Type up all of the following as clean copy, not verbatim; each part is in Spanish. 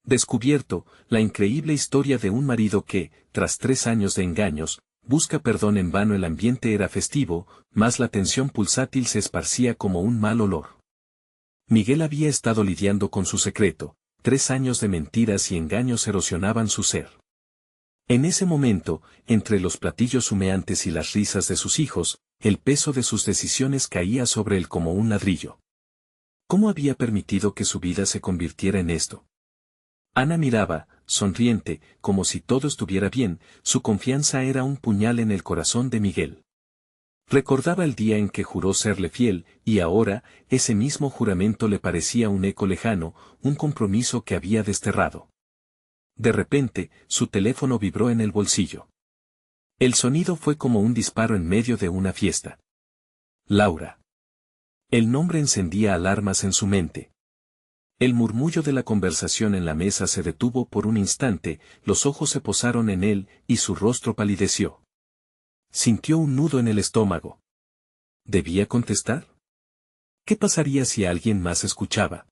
Descubierto, la increíble historia de un marido que, tras 3 años de engaños, busca perdón en vano. El ambiente era festivo, mas la tensión pulsátil se esparcía como un mal olor. Miguel había estado lidiando con su secreto, 3 años de mentiras y engaños erosionaban su ser. En ese momento, entre los platillos humeantes y las risas de sus hijos, el peso de sus decisiones caía sobre él como un ladrillo. ¿Cómo había permitido que su vida se convirtiera en esto? Ana miraba, sonriente, como si todo estuviera bien. Su confianza era un puñal en el corazón de Miguel. Recordaba el día en que juró serle fiel, y ahora, ese mismo juramento le parecía un eco lejano, un compromiso que había desterrado. De repente, su teléfono vibró en el bolsillo. El sonido fue como un disparo en medio de una fiesta. Laura. El nombre encendía alarmas en su mente. El murmullo de la conversación en la mesa se detuvo por un instante, los ojos se posaron en él, y su rostro palideció. Sintió un nudo en el estómago. ¿Debía contestar? ¿Qué pasaría si alguien más escuchaba?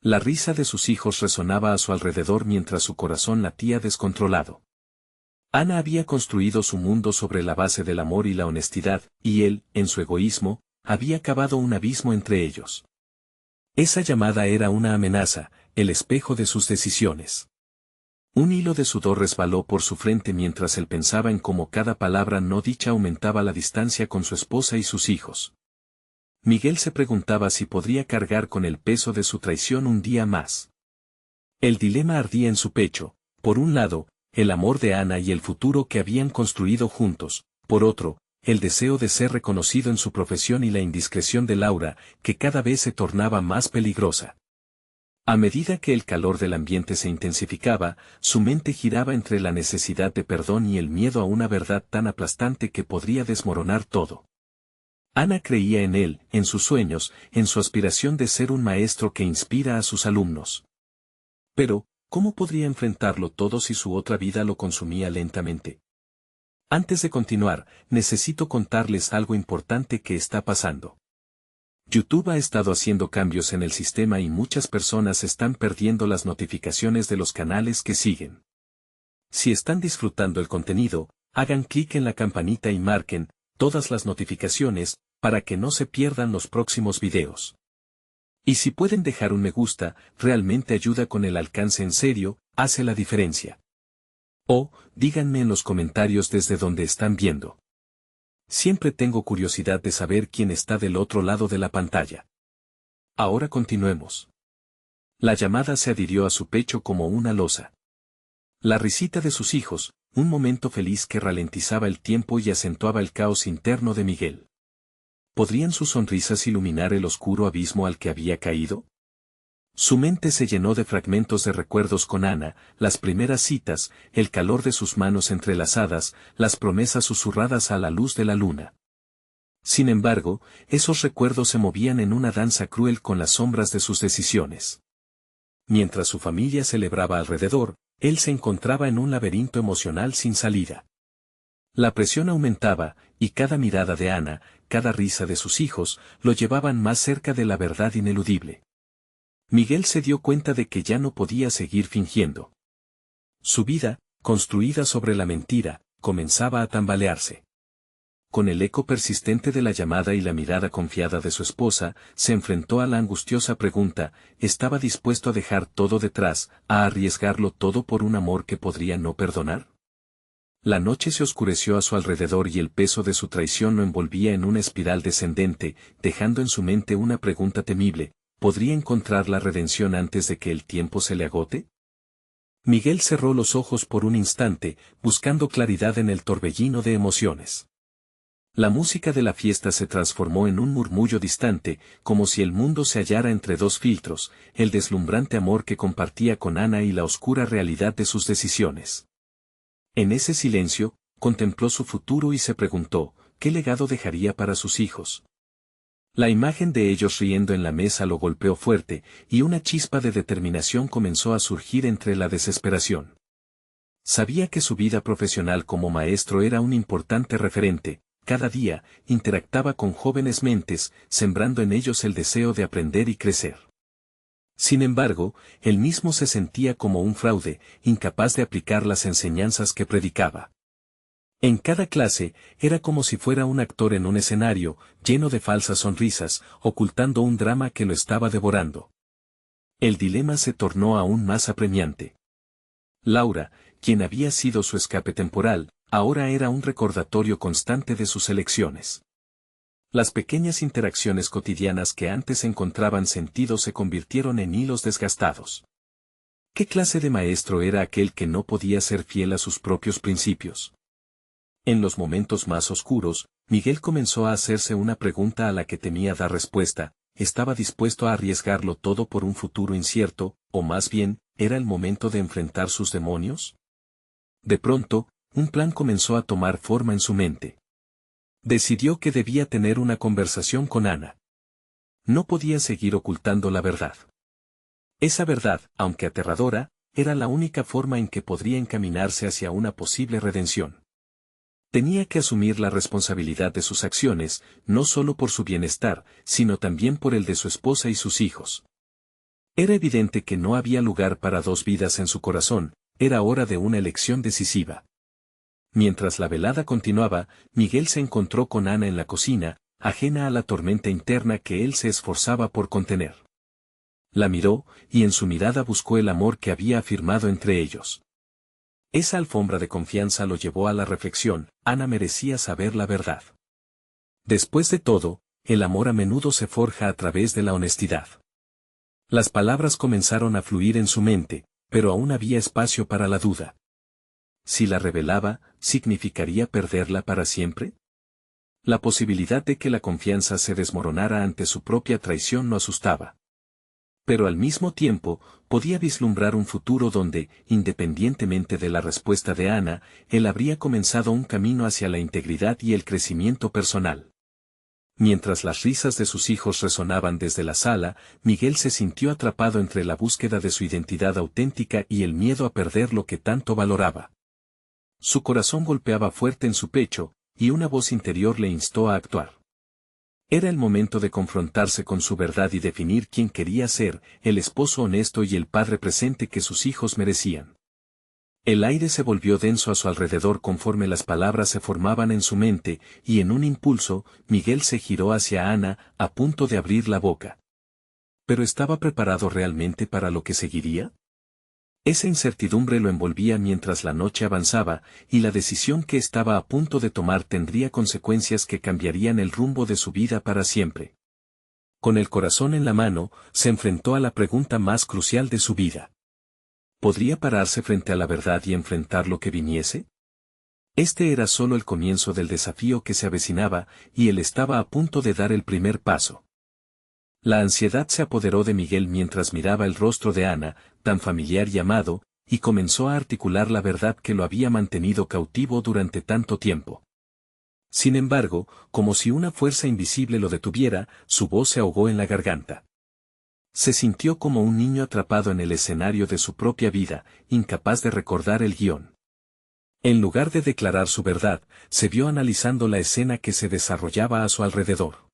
La risa de sus hijos resonaba a su alrededor mientras su corazón latía descontrolado. Ana había construido su mundo sobre la base del amor y la honestidad, y él, en su egoísmo, había cavado un abismo entre ellos. Esa llamada era una amenaza, el espejo de sus decisiones. Un hilo de sudor resbaló por su frente mientras él pensaba en cómo cada palabra no dicha aumentaba la distancia con su esposa y sus hijos. Miguel se preguntaba si podría cargar con el peso de su traición un día más. El dilema ardía en su pecho, por un lado, el amor de Ana y el futuro que habían construido juntos, por otro, el deseo de ser reconocido en su profesión y la indiscreción de Laura, que cada vez se tornaba más peligrosa. A medida que el calor del ambiente se intensificaba, su mente giraba entre la necesidad de perdón y el miedo a una verdad tan aplastante que podría desmoronar todo. Ana creía en él, en sus sueños, en su aspiración de ser un maestro que inspira a sus alumnos. Pero, ¿cómo podría enfrentarlo todo si su otra vida lo consumía lentamente? Antes de continuar, necesito contarles algo importante que está pasando. YouTube ha estado haciendo cambios en el sistema y muchas personas están perdiendo las notificaciones de los canales que siguen. Si están disfrutando el contenido, hagan clic en la campanita y marquen todas las notificaciones para que no se pierdan los próximos videos. Y si pueden dejar un me gusta, realmente ayuda con el alcance. En serio, hace la diferencia. O, díganme en los comentarios desde donde están viendo. Siempre tengo curiosidad de saber quién está del otro lado de la pantalla. Ahora continuemos. La llamada se adhirió a su pecho como una losa. La risita de sus hijos, un momento feliz que ralentizaba el tiempo y acentuaba el caos interno de Miguel. ¿Podrían sus sonrisas iluminar el oscuro abismo al que había caído? Su mente se llenó de fragmentos de recuerdos con Ana, las primeras citas, el calor de sus manos entrelazadas, las promesas susurradas a la luz de la luna. Sin embargo, esos recuerdos se movían en una danza cruel con las sombras de sus decisiones. Mientras su familia celebraba alrededor, él se encontraba en un laberinto emocional sin salida. La presión aumentaba, y cada mirada de Ana, cada risa de sus hijos, lo llevaban más cerca de la verdad ineludible. Miguel se dio cuenta de que ya no podía seguir fingiendo. Su vida, construida sobre la mentira, comenzaba a tambalearse. Con el eco persistente de la llamada y la mirada confiada de su esposa, se enfrentó a la angustiosa pregunta: ¿estaba dispuesto a dejar todo detrás, a arriesgarlo todo por un amor que podría no perdonar? La noche se oscureció a su alrededor y el peso de su traición lo envolvía en una espiral descendente, dejando en su mente una pregunta temible: ¿podría encontrar la redención antes de que el tiempo se le agote? Miguel cerró los ojos por un instante, buscando claridad en el torbellino de emociones. La música de la fiesta se transformó en un murmullo distante, como si el mundo se hallara entre dos filtros, el deslumbrante amor que compartía con Ana y la oscura realidad de sus decisiones. En ese silencio, contempló su futuro y se preguntó: ¿qué legado dejaría para sus hijos? La imagen de ellos riendo en la mesa lo golpeó fuerte, y una chispa de determinación comenzó a surgir entre la desesperación. Sabía que su vida profesional como maestro era un importante referente. Cada día, interactaba con jóvenes mentes, sembrando en ellos el deseo de aprender y crecer. Sin embargo, él mismo se sentía como un fraude, incapaz de aplicar las enseñanzas que predicaba. En cada clase, era como si fuera un actor en un escenario, lleno de falsas sonrisas, ocultando un drama que lo estaba devorando. El dilema se tornó aún más apremiante. Laura, quien había sido su escape temporal, ahora era un recordatorio constante de sus elecciones. Las pequeñas interacciones cotidianas que antes encontraban sentido se convirtieron en hilos desgastados. ¿Qué clase de maestro era aquel que no podía ser fiel a sus propios principios? En los momentos más oscuros, Miguel comenzó a hacerse una pregunta a la que temía dar respuesta: ¿estaba dispuesto a arriesgarlo todo por un futuro incierto, o más bien, era el momento de enfrentar sus demonios? De pronto, un plan comenzó a tomar forma en su mente. Decidió que debía tener una conversación con Ana. No podía seguir ocultando la verdad. Esa verdad, aunque aterradora, era la única forma en que podría encaminarse hacia una posible redención. Tenía que asumir la responsabilidad de sus acciones, no solo por su bienestar, sino también por el de su esposa y sus hijos. Era evidente que no había lugar para dos vidas en su corazón, era hora de una elección decisiva. Mientras la velada continuaba, Miguel se encontró con Ana en la cocina, ajena a la tormenta interna que él se esforzaba por contener. La miró, y en su mirada buscó el amor que había afirmado entre ellos. Esa alfombra de confianza lo llevó a la reflexión: Ana merecía saber la verdad. Después de todo, el amor a menudo se forja a través de la honestidad. Las palabras comenzaron a fluir en su mente, pero aún había espacio para la duda. Si la revelaba, ¿significaría perderla para siempre? La posibilidad de que la confianza se desmoronara ante su propia traición lo asustaba. Pero al mismo tiempo, podía vislumbrar un futuro donde, independientemente de la respuesta de Ana, él habría comenzado un camino hacia la integridad y el crecimiento personal. Mientras las risas de sus hijos resonaban desde la sala, Miguel se sintió atrapado entre la búsqueda de su identidad auténtica y el miedo a perder lo que tanto valoraba. Su corazón golpeaba fuerte en su pecho, y una voz interior le instó a actuar. Era el momento de confrontarse con su verdad y definir quién quería ser, el esposo honesto y el padre presente que sus hijos merecían. El aire se volvió denso a su alrededor conforme las palabras se formaban en su mente, y en un impulso, Miguel se giró hacia Ana, a punto de abrir la boca. ¿Pero estaba preparado realmente para lo que seguiría? Esa incertidumbre lo envolvía mientras la noche avanzaba, y la decisión que estaba a punto de tomar tendría consecuencias que cambiarían el rumbo de su vida para siempre. Con el corazón en la mano, se enfrentó a la pregunta más crucial de su vida. ¿Podría pararse frente a la verdad y enfrentar lo que viniese? Este era solo el comienzo del desafío que se avecinaba, y él estaba a punto de dar el primer paso. La ansiedad se apoderó de Miguel mientras miraba el rostro de Ana, tan familiar y amado, y comenzó a articular la verdad que lo había mantenido cautivo durante tanto tiempo. Sin embargo, como si una fuerza invisible lo detuviera, su voz se ahogó en la garganta. Se sintió como un niño atrapado en el escenario de su propia vida, incapaz de recordar el guión. En lugar de declarar su verdad, se vio analizando la escena que se desarrollaba a su alrededor.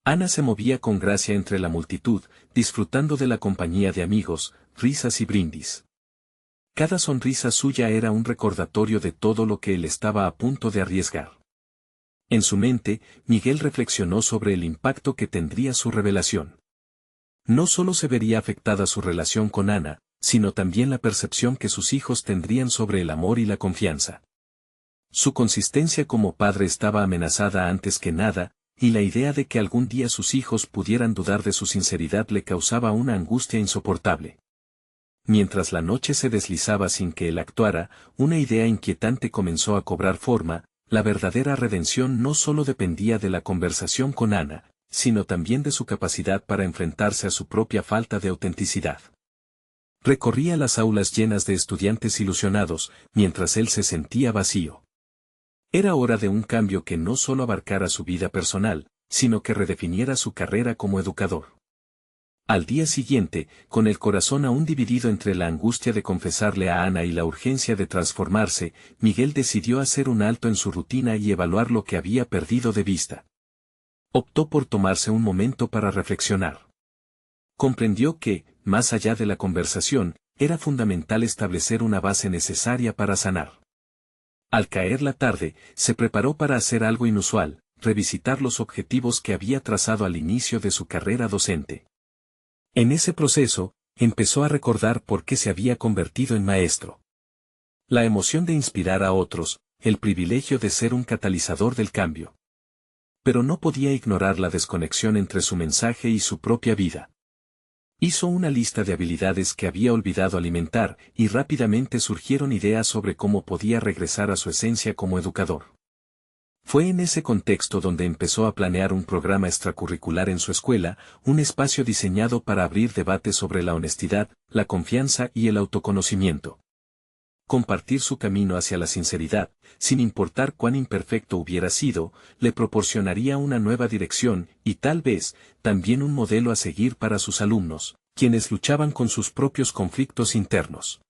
Ana se movía con gracia entre la multitud, disfrutando de la compañía de amigos, risas y brindis. Cada sonrisa suya era un recordatorio de todo lo que él estaba a punto de arriesgar. En su mente, Miguel reflexionó sobre el impacto que tendría su revelación. No solo se vería afectada su relación con Ana, sino también la percepción que sus hijos tendrían sobre el amor y la confianza. Su consistencia como padre estaba amenazada antes que nada, y la idea de que algún día sus hijos pudieran dudar de su sinceridad le causaba una angustia insoportable. Mientras la noche se deslizaba sin que él actuara, una idea inquietante comenzó a cobrar forma: la verdadera redención no solo dependía de la conversación con Ana, sino también de su capacidad para enfrentarse a su propia falta de autenticidad. Recorría las aulas llenas de estudiantes ilusionados, mientras él se sentía vacío. Era hora de un cambio que no solo abarcara su vida personal, sino que redefiniera su carrera como educador. Al día siguiente, con el corazón aún dividido entre la angustia de confesarle a Ana y la urgencia de transformarse, Miguel decidió hacer un alto en su rutina y evaluar lo que había perdido de vista. Optó por tomarse un momento para reflexionar. Comprendió que, más allá de la conversación, era fundamental establecer una base necesaria para sanar. Al caer la tarde, se preparó para hacer algo inusual, revisitar los objetivos que había trazado al inicio de su carrera docente. En ese proceso, empezó a recordar por qué se había convertido en maestro. La emoción de inspirar a otros, el privilegio de ser un catalizador del cambio. Pero no podía ignorar la desconexión entre su mensaje y su propia vida. Hizo una lista de habilidades que había olvidado alimentar, y rápidamente surgieron ideas sobre cómo podía regresar a su esencia como educador. Fue en ese contexto donde empezó a planear un programa extracurricular en su escuela, un espacio diseñado para abrir debates sobre la honestidad, la confianza y el autoconocimiento. Compartir su camino hacia la sinceridad, sin importar cuán imperfecto hubiera sido, le proporcionaría una nueva dirección y tal vez, también un modelo a seguir para sus alumnos, quienes luchaban con sus propios conflictos internos.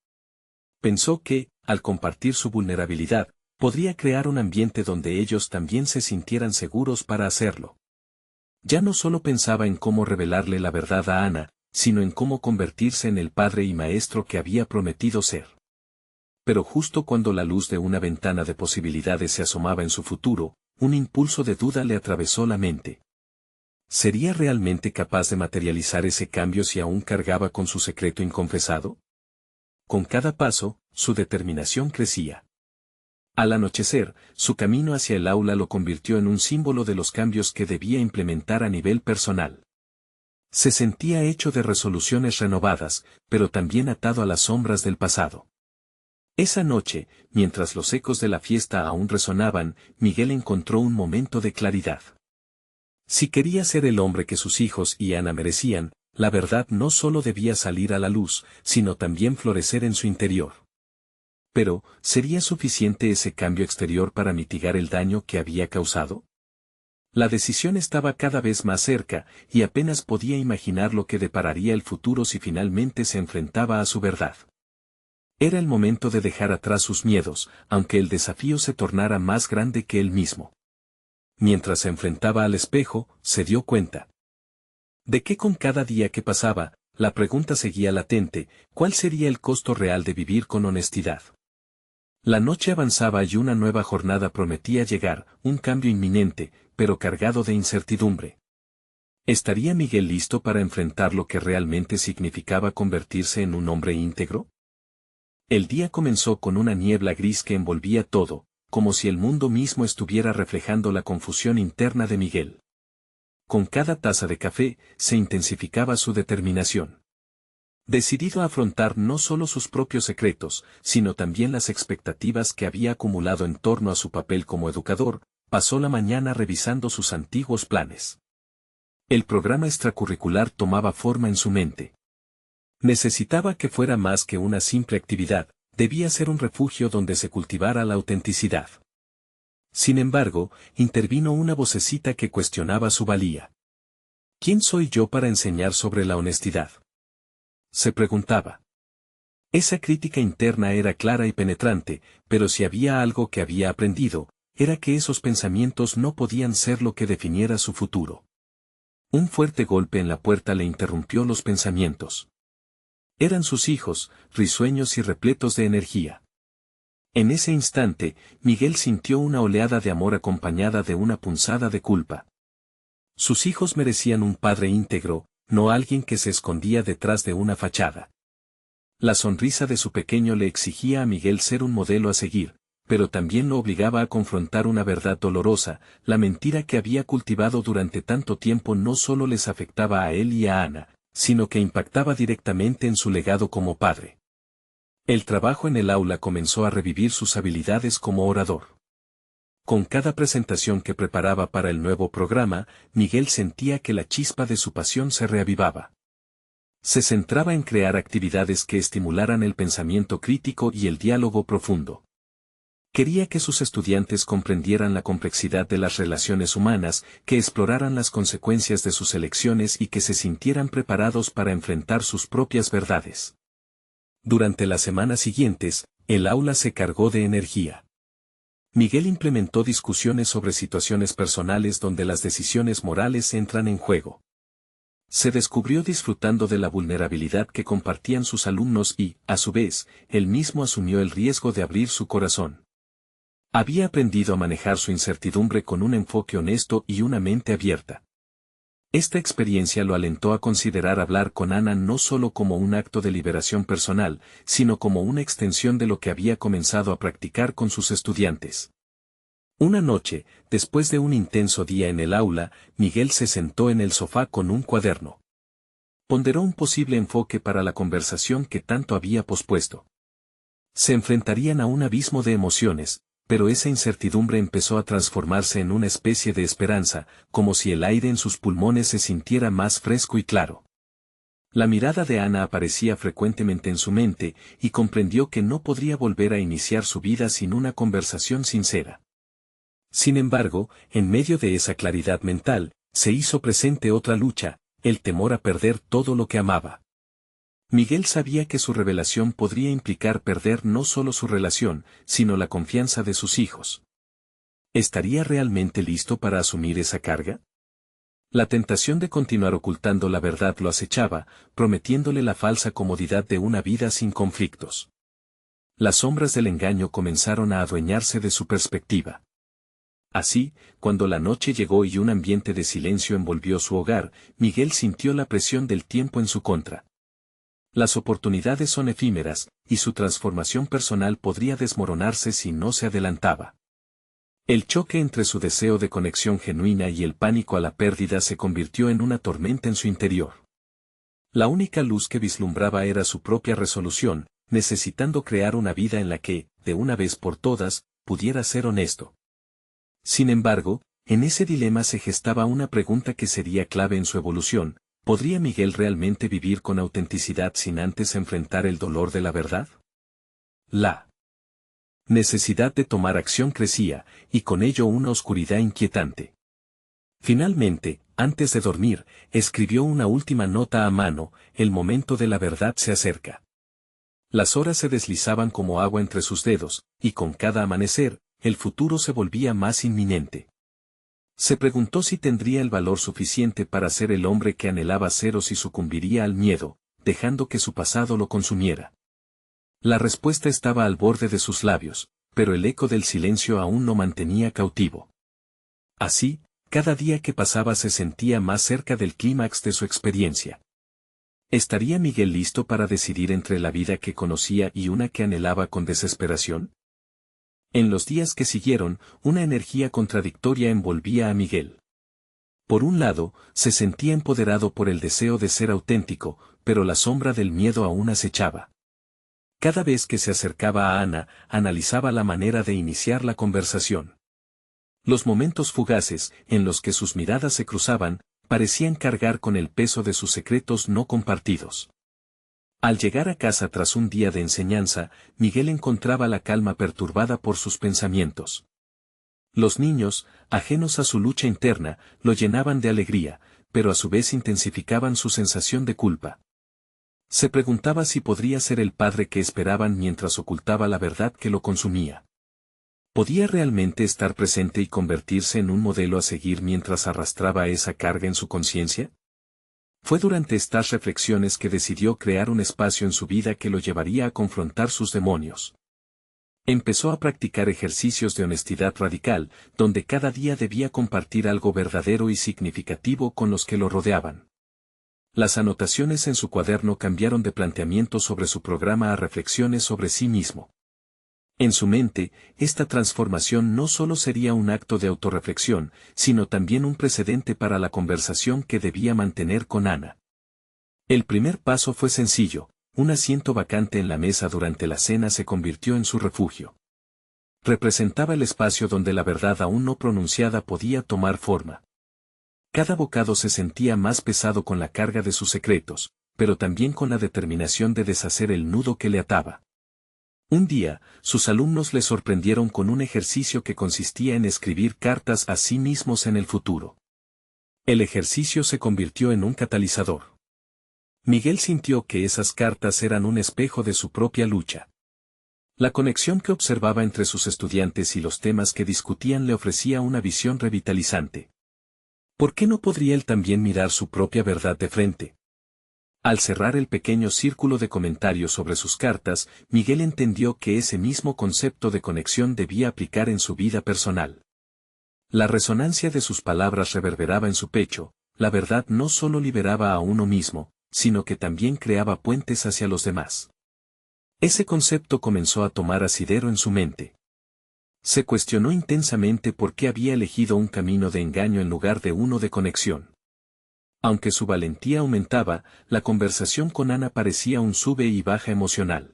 Pensó que, al compartir su vulnerabilidad, podría crear un ambiente donde ellos también se sintieran seguros para hacerlo. Ya no solo pensaba en cómo revelarle la verdad a Ana, sino en cómo convertirse en el padre y maestro que había prometido ser. Pero justo cuando la luz de una ventana de posibilidades se asomaba en su futuro, un impulso de duda le atravesó la mente. ¿Sería realmente capaz de materializar ese cambio si aún cargaba con su secreto inconfesado? Con cada paso, su determinación crecía. Al anochecer, su camino hacia el aula lo convirtió en un símbolo de los cambios que debía implementar a nivel personal. Se sentía hecho de resoluciones renovadas, pero también atado a las sombras del pasado. Esa noche, mientras los ecos de la fiesta aún resonaban, Miguel encontró un momento de claridad. Si quería ser el hombre que sus hijos y Ana merecían, la verdad no solo debía salir a la luz, sino también florecer en su interior. Pero, ¿sería suficiente ese cambio exterior para mitigar el daño que había causado? La decisión estaba cada vez más cerca, y apenas podía imaginar lo que depararía el futuro si finalmente se enfrentaba a su verdad. Era el momento de dejar atrás sus miedos, aunque el desafío se tornara más grande que él mismo. Mientras se enfrentaba al espejo, se dio cuenta de que con cada día que pasaba, la pregunta seguía latente: ¿cuál sería el costo real de vivir con honestidad? La noche avanzaba y una nueva jornada prometía llegar, un cambio inminente, pero cargado de incertidumbre. ¿Estaría Miguel listo para enfrentar lo que realmente significaba convertirse en un hombre íntegro? El día comenzó con una niebla gris que envolvía todo, como si el mundo mismo estuviera reflejando la confusión interna de Miguel. Con cada taza de café, se intensificaba su determinación. Decidido a afrontar no solo sus propios secretos, sino también las expectativas que había acumulado en torno a su papel como educador, pasó la mañana revisando sus antiguos planes. El programa extracurricular tomaba forma en su mente. Necesitaba que fuera más que una simple actividad, debía ser un refugio donde se cultivara la autenticidad. Sin embargo, intervino una vocecita que cuestionaba su valía. ¿Quién soy yo para enseñar sobre la honestidad?, se preguntaba. Esa crítica interna era clara y penetrante, pero si había algo que había aprendido, era que esos pensamientos no podían ser lo que definiera su futuro. Un fuerte golpe en la puerta le interrumpió los pensamientos. Eran sus hijos, risueños y repletos de energía. En ese instante, Miguel sintió una oleada de amor acompañada de una punzada de culpa. Sus hijos merecían un padre íntegro, no alguien que se escondía detrás de una fachada. La sonrisa de su pequeño le exigía a Miguel ser un modelo a seguir, pero también lo obligaba a confrontar una verdad dolorosa: la mentira que había cultivado durante tanto tiempo no solo les afectaba a él y a Ana, sino que impactaba directamente en su legado como padre. El trabajo en el aula comenzó a revivir sus habilidades como orador. Con cada presentación que preparaba para el nuevo programa, Miguel sentía que la chispa de su pasión se reavivaba. Se centraba en crear actividades que estimularan el pensamiento crítico y el diálogo profundo. Quería que sus estudiantes comprendieran la complejidad de las relaciones humanas, que exploraran las consecuencias de sus elecciones y que se sintieran preparados para enfrentar sus propias verdades. Durante las semanas siguientes, el aula se cargó de energía. Miguel implementó discusiones sobre situaciones personales donde las decisiones morales entran en juego. Se descubrió disfrutando de la vulnerabilidad que compartían sus alumnos y, a su vez, él mismo asumió el riesgo de abrir su corazón. Había aprendido a manejar su incertidumbre con un enfoque honesto y una mente abierta. Esta experiencia lo alentó a considerar hablar con Ana no solo como un acto de liberación personal, sino como una extensión de lo que había comenzado a practicar con sus estudiantes. Una noche, después de un intenso día en el aula, Miguel se sentó en el sofá con un cuaderno. Ponderó un posible enfoque para la conversación que tanto había pospuesto. Se enfrentarían a un abismo de emociones, pero esa incertidumbre empezó a transformarse en una especie de esperanza, como si el aire en sus pulmones se sintiera más fresco y claro. La mirada de Ana aparecía frecuentemente en su mente, y comprendió que no podría volver a iniciar su vida sin una conversación sincera. Sin embargo, en medio de esa claridad mental, se hizo presente otra lucha, el temor a perder todo lo que amaba. Miguel sabía que su revelación podría implicar perder no solo su relación, sino la confianza de sus hijos. ¿Estaría realmente listo para asumir esa carga? La tentación de continuar ocultando la verdad lo acechaba, prometiéndole la falsa comodidad de una vida sin conflictos. Las sombras del engaño comenzaron a adueñarse de su perspectiva. Así, cuando la noche llegó y un ambiente de silencio envolvió su hogar, Miguel sintió la presión del tiempo en su contra. Las oportunidades son efímeras, y su transformación personal podría desmoronarse si no se adelantaba. El choque entre su deseo de conexión genuina y el pánico a la pérdida se convirtió en una tormenta en su interior. La única luz que vislumbraba era su propia resolución, necesitando crear una vida en la que, de una vez por todas, pudiera ser honesto. Sin embargo, en ese dilema se gestaba una pregunta que sería clave en su evolución: ¿podría Miguel realmente vivir con autenticidad sin antes enfrentar el dolor de la verdad? La necesidad de tomar acción crecía, y con ello una oscuridad inquietante. Finalmente, antes de dormir, escribió una última nota a mano: el momento de la verdad se acerca. Las horas se deslizaban como agua entre sus dedos, y con cada amanecer, el futuro se volvía más inminente. Se preguntó si tendría el valor suficiente para ser el hombre que anhelaba ser o si sucumbiría al miedo, dejando que su pasado lo consumiera. La respuesta estaba al borde de sus labios, pero el eco del silencio aún lo mantenía cautivo. Así, cada día que pasaba se sentía más cerca del clímax de su experiencia. ¿Estaría Miguel listo para decidir entre la vida que conocía y una que anhelaba con desesperación? En los días que siguieron, una energía contradictoria envolvía a Miguel. Por un lado, se sentía empoderado por el deseo de ser auténtico, pero la sombra del miedo aún acechaba. Cada vez que se acercaba a Ana, analizaba la manera de iniciar la conversación. Los momentos fugaces, en los que sus miradas se cruzaban, parecían cargar con el peso de sus secretos no compartidos. Al llegar a casa tras un día de enseñanza, Miguel encontraba la calma perturbada por sus pensamientos. Los niños, ajenos a su lucha interna, lo llenaban de alegría, pero a su vez intensificaban su sensación de culpa. Se preguntaba si podría ser el padre que esperaban mientras ocultaba la verdad que lo consumía. ¿Podía realmente estar presente y convertirse en un modelo a seguir mientras arrastraba esa carga en su conciencia? Fue durante estas reflexiones que decidió crear un espacio en su vida que lo llevaría a confrontar sus demonios. Empezó a practicar ejercicios de honestidad radical, donde cada día debía compartir algo verdadero y significativo con los que lo rodeaban. Las anotaciones en su cuaderno cambiaron de planteamiento sobre su programa a reflexiones sobre sí mismo. En su mente, esta transformación no solo sería un acto de autorreflexión, sino también un precedente para la conversación que debía mantener con Ana. El primer paso fue sencillo: un asiento vacante en la mesa durante la cena se convirtió en su refugio. Representaba el espacio donde la verdad aún no pronunciada podía tomar forma. Cada bocado se sentía más pesado con la carga de sus secretos, pero también con la determinación de deshacer el nudo que le ataba. Un día, sus alumnos le sorprendieron con un ejercicio que consistía en escribir cartas a sí mismos en el futuro. El ejercicio se convirtió en un catalizador. Miguel sintió que esas cartas eran un espejo de su propia lucha. La conexión que observaba entre sus estudiantes y los temas que discutían le ofrecía una visión revitalizante. ¿Por qué no podría él también mirar su propia verdad de frente? Al cerrar el pequeño círculo de comentarios sobre sus cartas, Miguel entendió que ese mismo concepto de conexión debía aplicar en su vida personal. La resonancia de sus palabras reverberaba en su pecho, la verdad no solo liberaba a uno mismo, sino que también creaba puentes hacia los demás. Ese concepto comenzó a tomar asidero en su mente. Se cuestionó intensamente por qué había elegido un camino de engaño en lugar de uno de conexión. Aunque su valentía aumentaba, la conversación con Ana parecía un sube y baja emocional.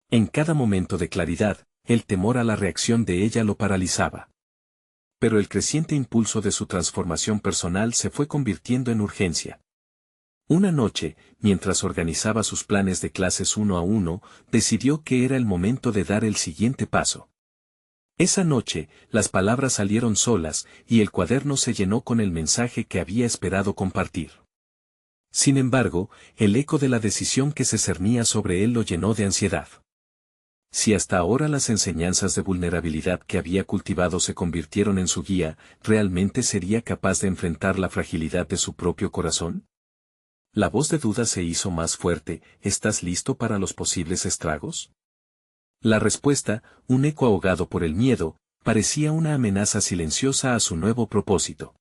En cada momento de claridad, el temor a la reacción de ella lo paralizaba. Pero el creciente impulso de su transformación personal se fue convirtiendo en urgencia. Una noche, mientras organizaba sus planes de clases uno a uno, decidió que era el momento de dar el siguiente paso. Esa noche, las palabras salieron solas, y el cuaderno se llenó con el mensaje que había esperado compartir. Sin embargo, el eco de la decisión que se cernía sobre él lo llenó de ansiedad. Si hasta ahora las enseñanzas de vulnerabilidad que había cultivado se convirtieron en su guía, ¿realmente sería capaz de enfrentar la fragilidad de su propio corazón? La voz de duda se hizo más fuerte. ¿Estás listo para los posibles estragos? La respuesta, un eco ahogado por el miedo, parecía una amenaza silenciosa a su nuevo propósito.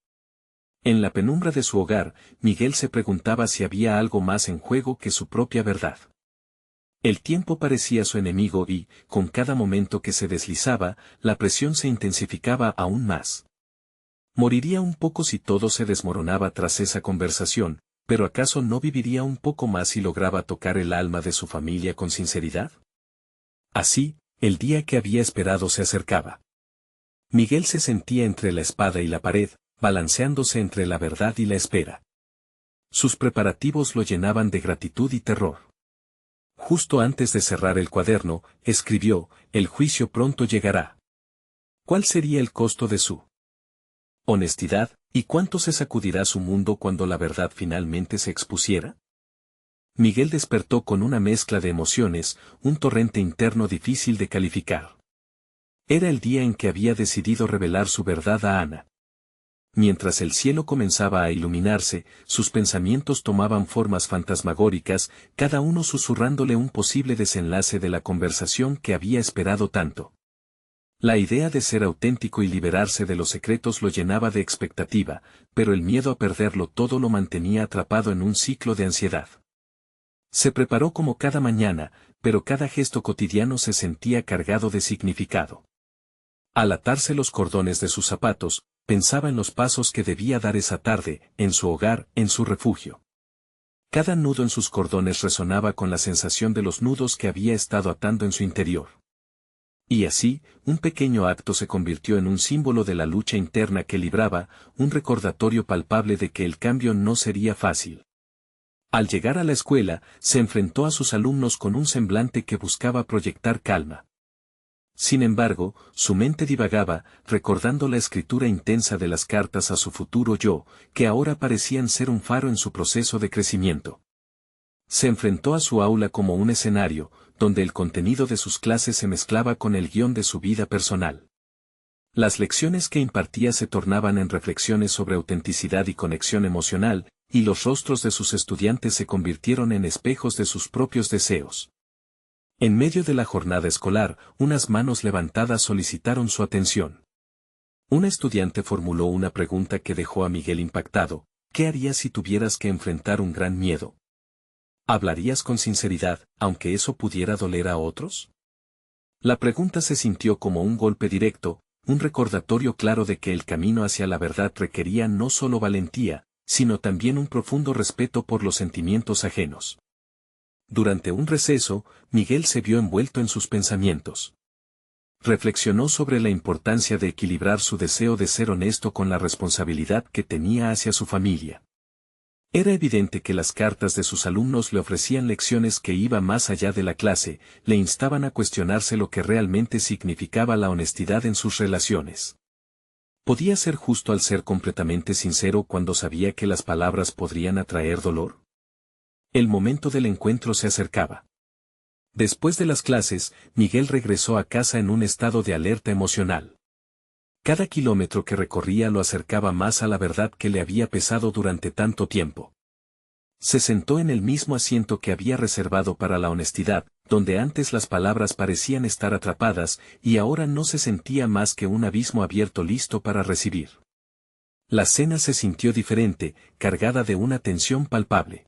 En la penumbra de su hogar, Miguel se preguntaba si había algo más en juego que su propia verdad. El tiempo parecía su enemigo y, con cada momento que se deslizaba, la presión se intensificaba aún más. Moriría un poco si todo se desmoronaba tras esa conversación, pero ¿acaso no viviría un poco más si lograba tocar el alma de su familia con sinceridad? Así, el día que había esperado se acercaba. Miguel se sentía entre la espada y la pared, balanceándose entre la verdad y la espera. Sus preparativos lo llenaban de gratitud y terror. Justo antes de cerrar el cuaderno, escribió: «El juicio pronto llegará». ¿Cuál sería el costo de su honestidad, y cuánto se sacudirá su mundo cuando la verdad finalmente se expusiera? Miguel despertó con una mezcla de emociones, un torrente interno difícil de calificar. Era el día en que había decidido revelar su verdad a Ana. Mientras el cielo comenzaba a iluminarse, sus pensamientos tomaban formas fantasmagóricas, cada uno susurrándole un posible desenlace de la conversación que había esperado tanto. La idea de ser auténtico y liberarse de los secretos lo llenaba de expectativa, pero el miedo a perderlo todo lo mantenía atrapado en un ciclo de ansiedad. Se preparó como cada mañana, pero cada gesto cotidiano se sentía cargado de significado. Al atarse los cordones de sus zapatos, pensaba en los pasos que debía dar esa tarde, en su hogar, en su refugio. Cada nudo en sus cordones resonaba con la sensación de los nudos que había estado atando en su interior. Y así, un pequeño acto se convirtió en un símbolo de la lucha interna que libraba, un recordatorio palpable de que el cambio no sería fácil. Al llegar a la escuela, se enfrentó a sus alumnos con un semblante que buscaba proyectar calma. Sin embargo, su mente divagaba, recordando la escritura intensa de las cartas a su futuro yo, que ahora parecían ser un faro en su proceso de crecimiento. Se enfrentó a su aula como un escenario, donde el contenido de sus clases se mezclaba con el guión de su vida personal. Las lecciones que impartía se tornaban en reflexiones sobre autenticidad y conexión emocional, y los rostros de sus estudiantes se convirtieron en espejos de sus propios deseos. En medio de la jornada escolar, unas manos levantadas solicitaron su atención. Una estudiante formuló una pregunta que dejó a Miguel impactado: ¿qué harías si tuvieras que enfrentar un gran miedo? ¿Hablarías con sinceridad, aunque eso pudiera doler a otros? La pregunta se sintió como un golpe directo, un recordatorio claro de que el camino hacia la verdad requería no solo valentía, sino también un profundo respeto por los sentimientos ajenos. Durante un receso, Miguel se vio envuelto en sus pensamientos. Reflexionó sobre la importancia de equilibrar su deseo de ser honesto con la responsabilidad que tenía hacia su familia. Era evidente que las cartas de sus alumnos le ofrecían lecciones que iban más allá de la clase, le instaban a cuestionarse lo que realmente significaba la honestidad en sus relaciones. ¿Podía ser justo al ser completamente sincero cuando sabía que las palabras podrían atraer dolor? El momento del encuentro se acercaba. Después de las clases, Miguel regresó a casa en un estado de alerta emocional. Cada kilómetro que recorría lo acercaba más a la verdad que le había pesado durante tanto tiempo. Se sentó en el mismo asiento que había reservado para la honestidad, donde antes las palabras parecían estar atrapadas, y ahora no se sentía más que un abismo abierto listo para recibir. La cena se sintió diferente, cargada de una tensión palpable.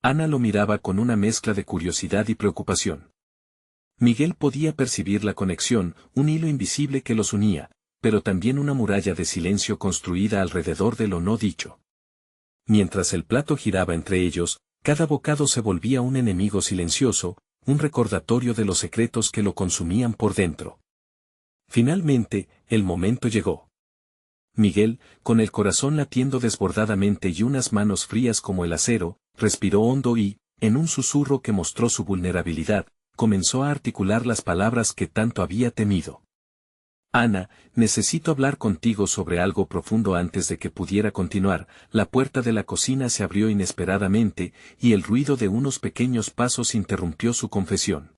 Ana lo miraba con una mezcla de curiosidad y preocupación. Miguel podía percibir la conexión, un hilo invisible que los unía, pero también una muralla de silencio construida alrededor de lo no dicho. Mientras el plato giraba entre ellos, cada bocado se volvía un enemigo silencioso, un recordatorio de los secretos que lo consumían por dentro. Finalmente, el momento llegó. Miguel, con el corazón latiendo desbordadamente y unas manos frías como el acero, respiró hondo y, en un susurro que mostró su vulnerabilidad, comenzó a articular las palabras que tanto había temido. Ana, necesito hablar contigo sobre algo profundo. Antes de que pudiera continuar, la puerta de la cocina se abrió inesperadamente, y el ruido de unos pequeños pasos interrumpió su confesión.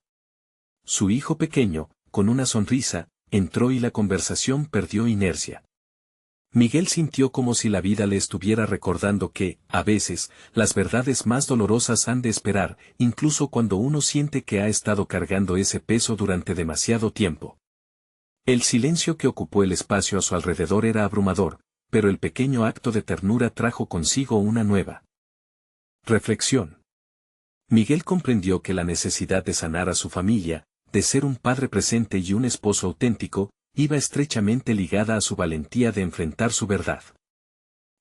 Su hijo pequeño, con una sonrisa, entró y la conversación perdió inercia. Miguel sintió como si la vida le estuviera recordando que, a veces, las verdades más dolorosas han de esperar, incluso cuando uno siente que ha estado cargando ese peso durante demasiado tiempo. El silencio que ocupó el espacio a su alrededor era abrumador, pero el pequeño acto de ternura trajo consigo una nueva reflexión. Miguel comprendió que la necesidad de sanar a su familia, de ser un padre presente y un esposo auténtico, iba estrechamente ligada a su valentía de enfrentar su verdad.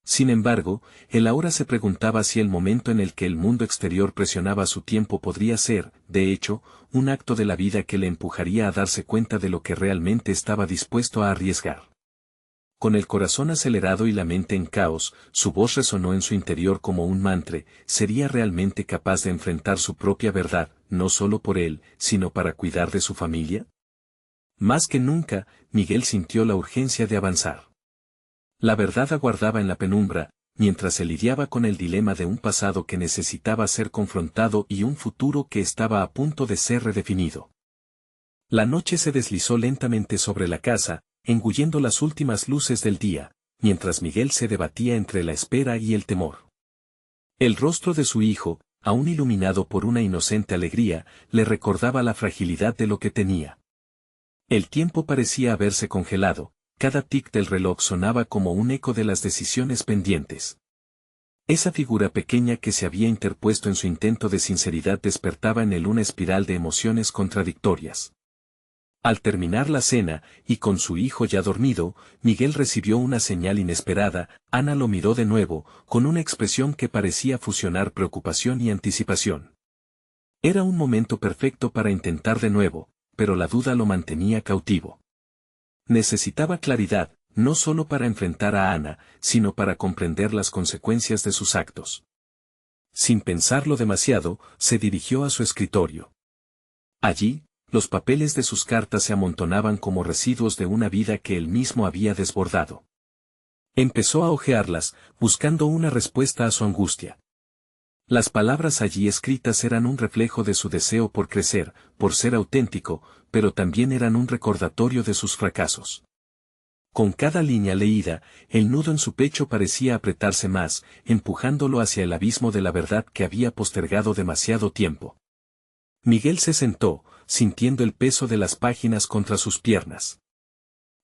Sin embargo, él ahora se preguntaba si el momento en el que el mundo exterior presionaba su tiempo podría ser, de hecho, un acto de la vida que le empujaría a darse cuenta de lo que realmente estaba dispuesto a arriesgar. Con el corazón acelerado y la mente en caos, su voz resonó en su interior como un mantra: ¿sería realmente capaz de enfrentar su propia verdad, no solo por él, sino para cuidar de su familia? Más que nunca, Miguel sintió la urgencia de avanzar. La verdad aguardaba en la penumbra, mientras se lidiaba con el dilema de un pasado que necesitaba ser confrontado y un futuro que estaba a punto de ser redefinido. La noche se deslizó lentamente sobre la casa, engullendo las últimas luces del día, mientras Miguel se debatía entre la espera y el temor. El rostro de su hijo, aún iluminado por una inocente alegría, le recordaba la fragilidad de lo que tenía. El tiempo parecía haberse congelado. Cada tic del reloj sonaba como un eco de las decisiones pendientes. Esa figura pequeña que se había interpuesto en su intento de sinceridad despertaba en él una espiral de emociones contradictorias. Al terminar la cena, y con su hijo ya dormido, Miguel recibió una señal inesperada. Ana lo miró de nuevo, con una expresión que parecía fusionar preocupación y anticipación. Era un momento perfecto para intentar de nuevo, pero la duda lo mantenía cautivo. Necesitaba claridad, no solo para enfrentar a Ana, sino para comprender las consecuencias de sus actos. Sin pensarlo demasiado, se dirigió a su escritorio. Allí, los papeles de sus cartas se amontonaban como residuos de una vida que él mismo había desbordado. Empezó a hojearlas, buscando una respuesta a su angustia. Las palabras allí escritas eran un reflejo de su deseo por crecer, por ser auténtico, pero también eran un recordatorio de sus fracasos. Con cada línea leída, el nudo en su pecho parecía apretarse más, empujándolo hacia el abismo de la verdad que había postergado demasiado tiempo. Miguel se sentó, sintiendo el peso de las páginas contra sus piernas.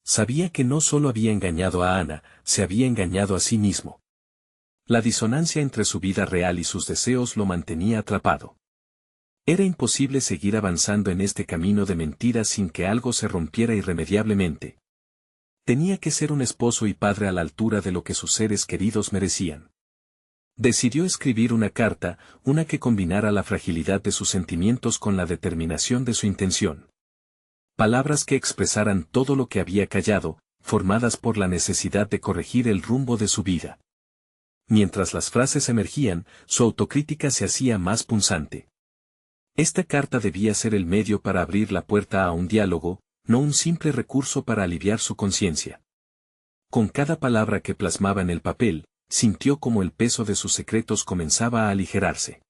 Sabía que no solo había engañado a Ana, se había engañado a sí mismo. La disonancia entre su vida real y sus deseos lo mantenía atrapado. Era imposible seguir avanzando en este camino de mentiras sin que algo se rompiera irremediablemente. Tenía que ser un esposo y padre a la altura de lo que sus seres queridos merecían. Decidió escribir una carta, una que combinara la fragilidad de sus sentimientos con la determinación de su intención. Palabras que expresaran todo lo que había callado, formadas por la necesidad de corregir el rumbo de su vida. Mientras las frases emergían, su autocrítica se hacía más punzante. Esta carta debía ser el medio para abrir la puerta a un diálogo, no un simple recurso para aliviar su conciencia. Con cada palabra que plasmaba en el papel, sintió como el peso de sus secretos comenzaba a aligerarse.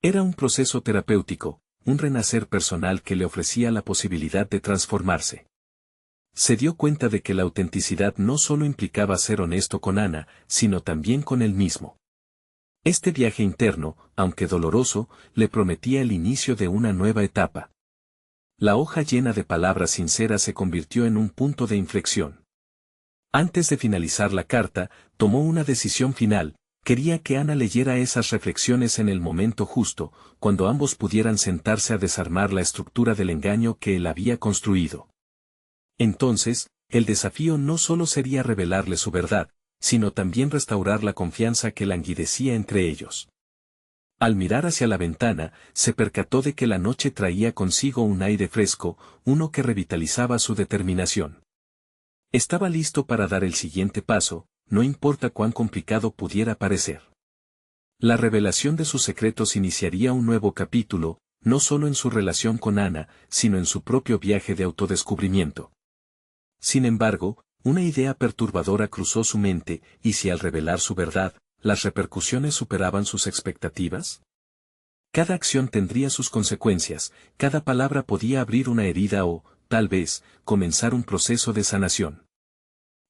Era un proceso terapéutico, un renacer personal que le ofrecía la posibilidad de transformarse. Se dio cuenta de que la autenticidad no solo implicaba ser honesto con Ana, sino también con él mismo. Este viaje interno, aunque doloroso, le prometía el inicio de una nueva etapa. La hoja llena de palabras sinceras se convirtió en un punto de inflexión. Antes de finalizar la carta, tomó una decisión final. Quería que Ana leyera esas reflexiones en el momento justo, cuando ambos pudieran sentarse a desarmar la estructura del engaño que él había construido. Entonces, el desafío no solo sería revelarle su verdad, sino también restaurar la confianza que languidecía entre ellos. Al mirar hacia la ventana, se percató de que la noche traía consigo un aire fresco, uno que revitalizaba su determinación. Estaba listo para dar el siguiente paso, no importa cuán complicado pudiera parecer. La revelación de sus secretos iniciaría un nuevo capítulo, no solo en su relación con Ana, sino en su propio viaje de autodescubrimiento. Sin embargo, una idea perturbadora cruzó su mente, ¿y si al revelar su verdad, las repercusiones superaban sus expectativas? Cada acción tendría sus consecuencias, cada palabra podía abrir una herida o, tal vez, comenzar un proceso de sanación.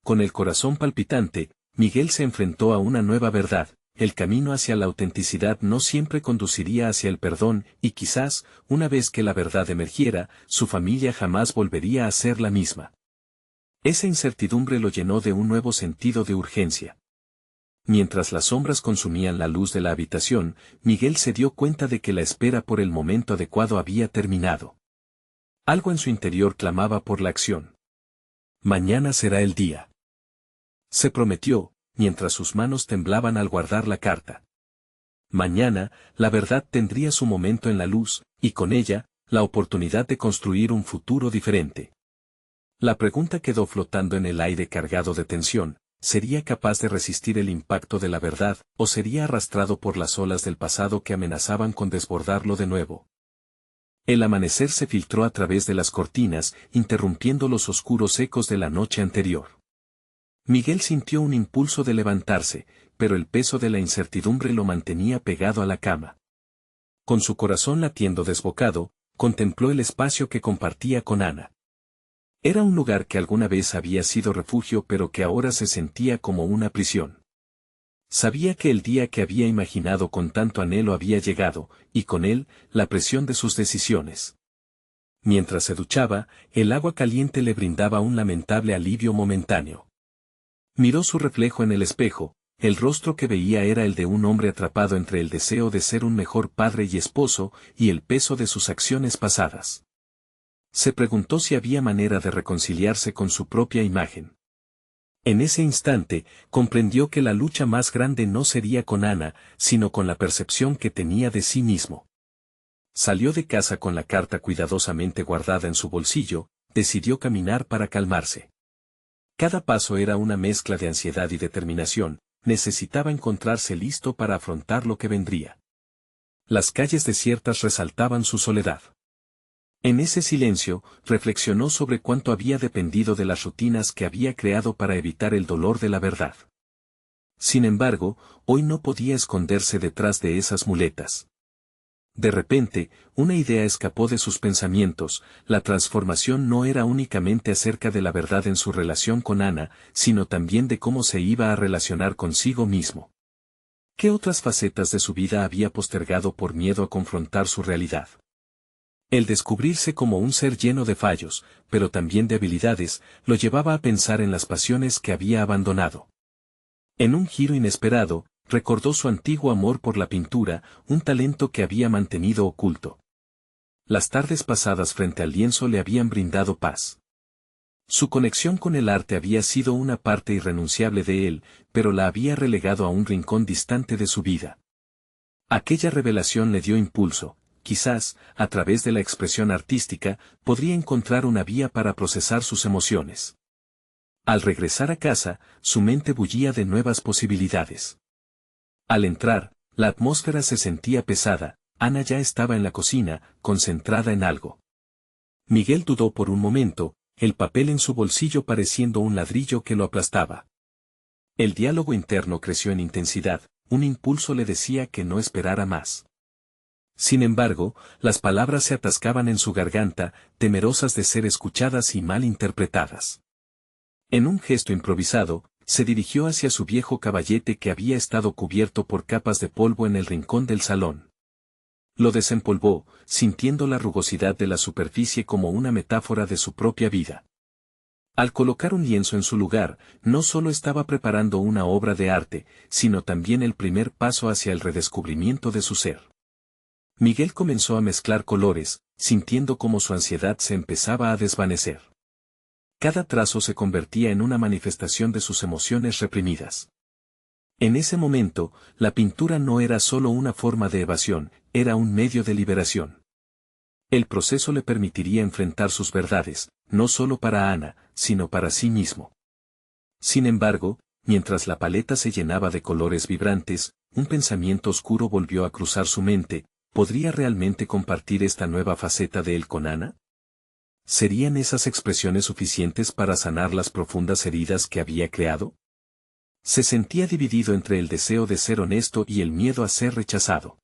Con el corazón palpitante, Miguel se enfrentó a una nueva verdad: el camino hacia la autenticidad no siempre conduciría hacia el perdón, y quizás, una vez que la verdad emergiera, su familia jamás volvería a ser la misma. Esa incertidumbre lo llenó de un nuevo sentido de urgencia. Mientras las sombras consumían la luz de la habitación, Miguel se dio cuenta de que la espera por el momento adecuado había terminado. Algo en su interior clamaba por la acción. Mañana será el día. Se prometió, mientras sus manos temblaban al guardar la carta. Mañana, la verdad tendría su momento en la luz, y con ella, la oportunidad de construir un futuro diferente. La pregunta quedó flotando en el aire cargado de tensión: ¿sería capaz de resistir el impacto de la verdad, o sería arrastrado por las olas del pasado que amenazaban con desbordarlo de nuevo? El amanecer se filtró a través de las cortinas, interrumpiendo los oscuros ecos de la noche anterior. Miguel sintió un impulso de levantarse, pero el peso de la incertidumbre lo mantenía pegado a la cama. Con su corazón latiendo desbocado, contempló el espacio que compartía con Ana. Era un lugar que alguna vez había sido refugio, pero que ahora se sentía como una prisión. Sabía que el día que había imaginado con tanto anhelo había llegado, y con él, la presión de sus decisiones. Mientras se duchaba, el agua caliente le brindaba un lamentable alivio momentáneo. Miró su reflejo en el espejo. El rostro que veía era el de un hombre atrapado entre el deseo de ser un mejor padre y esposo, y el peso de sus acciones pasadas. Se preguntó si había manera de reconciliarse con su propia imagen. En ese instante, comprendió que la lucha más grande no sería con Ana, sino con la percepción que tenía de sí mismo. Salió de casa con la carta cuidadosamente guardada en su bolsillo. Decidió caminar para calmarse. Cada paso era una mezcla de ansiedad y determinación. Necesitaba encontrarse listo para afrontar lo que vendría. Las calles desiertas resaltaban su soledad. En ese silencio, reflexionó sobre cuánto había dependido de las rutinas que había creado para evitar el dolor de la verdad. Sin embargo, hoy no podía esconderse detrás de esas muletas. De repente, una idea escapó de sus pensamientos: la transformación no era únicamente acerca de la verdad en su relación con Ana, sino también de cómo se iba a relacionar consigo mismo. ¿Qué otras facetas de su vida había postergado por miedo a confrontar su realidad? El descubrirse como un ser lleno de fallos, pero también de habilidades, lo llevaba a pensar en las pasiones que había abandonado. En un giro inesperado, recordó su antiguo amor por la pintura, un talento que había mantenido oculto. Las tardes pasadas frente al lienzo le habían brindado paz. Su conexión con el arte había sido una parte irrenunciable de él, pero la había relegado a un rincón distante de su vida. Aquella revelación le dio impulso. Quizás, a través de la expresión artística, podría encontrar una vía para procesar sus emociones. Al regresar a casa, su mente bullía de nuevas posibilidades. Al entrar, la atmósfera se sentía pesada. Ana ya estaba en la cocina, concentrada en algo. Miguel dudó por un momento, el papel en su bolsillo pareciendo un ladrillo que lo aplastaba. El diálogo interno creció en intensidad. Un impulso le decía que no esperara más. Sin embargo, las palabras se atascaban en su garganta, temerosas de ser escuchadas y mal interpretadas. En un gesto improvisado, se dirigió hacia su viejo caballete que había estado cubierto por capas de polvo en el rincón del salón. Lo desempolvó, sintiendo la rugosidad de la superficie como una metáfora de su propia vida. Al colocar un lienzo en su lugar, no solo estaba preparando una obra de arte, sino también el primer paso hacia el redescubrimiento de su ser. Miguel comenzó a mezclar colores, sintiendo cómo su ansiedad se empezaba a desvanecer. Cada trazo se convertía en una manifestación de sus emociones reprimidas. En ese momento, la pintura no era solo una forma de evasión, era un medio de liberación. El proceso le permitiría enfrentar sus verdades, no solo para Ana, sino para sí mismo. Sin embargo, mientras la paleta se llenaba de colores vibrantes, un pensamiento oscuro volvió a cruzar su mente. ¿Podría realmente compartir esta nueva faceta de él con Ana? ¿Serían esas expresiones suficientes para sanar las profundas heridas que había creado? Se sentía dividido entre el deseo de ser honesto y el miedo a ser rechazado.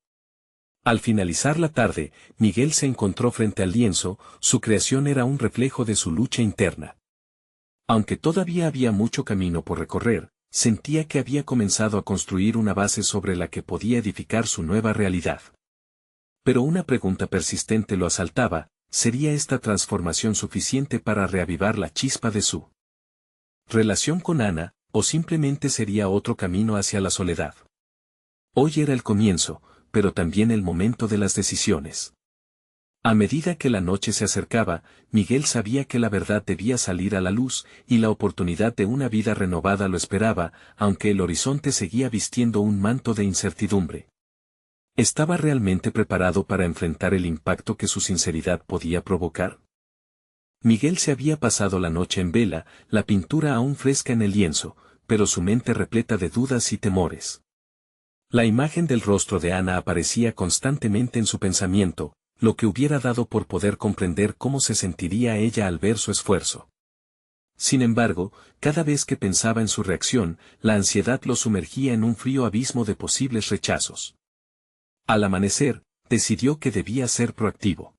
Al finalizar la tarde, Miguel se encontró frente al lienzo, su creación era un reflejo de su lucha interna. Aunque todavía había mucho camino por recorrer, sentía que había comenzado a construir una base sobre la que podía edificar su nueva realidad. Pero una pregunta persistente lo asaltaba: ¿sería esta transformación suficiente para reavivar la chispa de su relación con Ana, o simplemente sería otro camino hacia la soledad? Hoy era el comienzo, pero también el momento de las decisiones. A medida que la noche se acercaba, Miguel sabía que la verdad debía salir a la luz, y la oportunidad de una vida renovada lo esperaba, aunque el horizonte seguía vistiendo un manto de incertidumbre. ¿Estaba realmente preparado para enfrentar el impacto que su sinceridad podía provocar? Miguel se había pasado la noche en vela, la pintura aún fresca en el lienzo, pero su mente repleta de dudas y temores. La imagen del rostro de Ana aparecía constantemente en su pensamiento, lo que hubiera dado por poder comprender cómo se sentiría ella al ver su esfuerzo. Sin embargo, cada vez que pensaba en su reacción, la ansiedad lo sumergía en un frío abismo de posibles rechazos. Al amanecer, decidió que debía ser proactivo.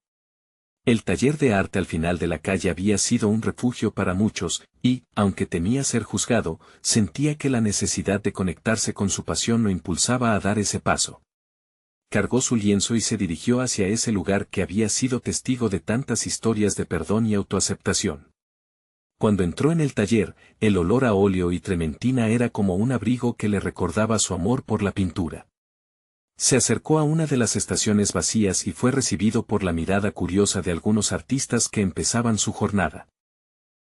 El taller de arte al final de la calle había sido un refugio para muchos, y, aunque temía ser juzgado, sentía que la necesidad de conectarse con su pasión lo impulsaba a dar ese paso. Cargó su lienzo y se dirigió hacia ese lugar que había sido testigo de tantas historias de perdón y autoaceptación. Cuando entró en el taller, el olor a óleo y trementina era como un abrigo que le recordaba su amor por la pintura. Se acercó a una de las estaciones vacías y fue recibido por la mirada curiosa de algunos artistas que empezaban su jornada.